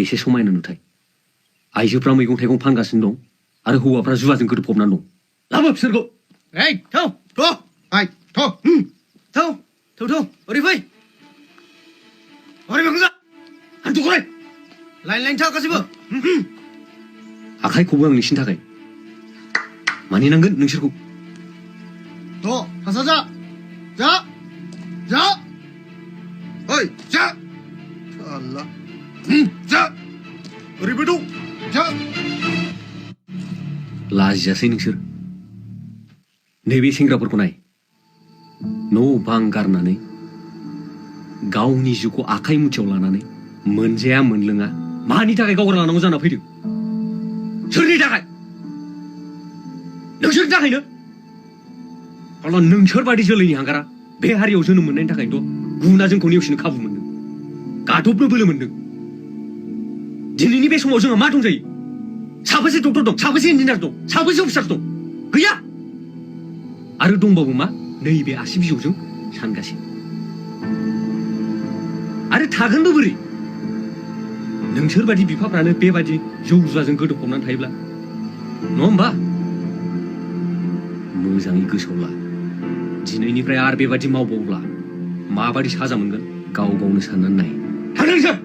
बेसे समायना नुथाय आइजोफ्रा मैगं थाइगं फानगासिनो दं आरो हौवाफ्रा जुवाजों गोदोफबनानै दं लाबो बिसोरखौ ओइ थौ ओरै फै ओरै बेखौ जा हान्थुखौलाय लाइन था गासैबो आखाइ खबो आं नोंसिनि थाखाय मानिनांगोन नोंसोरखौ थासा जा ओइ जा Allah जा ओरैबो दं जा लाजियासै नोंसोर नैबे सेंग्राफोरखौ नाय न' बां गारनानै गावनि जिउखौ आखाइ मुथियाव लानानै मोनजाया मोनलोङा मानि थाखाय गावगार लानांगौ जाना फैदों सोरनि थाखाय नोंसोरनि थाखायनो अब्ला नोंसोर बादि जोलैनि हांगारा बे हारियाव जोनोम मोननायनि थाखायनोथ' गुबुना जोंखौ नेवसिनो खाबु मोनदों गादबनो बोलो मोनदों दिनैनि बे समाव जोंहा मा दंजायो साबेसे डक्टर दं साबेसे इन्जिनियार दं साबेसे अफिसार दं गैया आरो दंबाबो मा नैबे आसि बिजौजों सानगासिनो आरो थागोनबो बोरै नोंसोर बादि बिफाफ्रानो बेबादि जौ जुवाजों गोदोफबनानै थायोब्ला नङा होमबा मोजाङै गोसोआव ला दिनैनिफ्राय आरो बेबादि मावबावब्ला माबादि साजा मोनगोन गाव गावनो साननानै नाय थांदों नोंसोर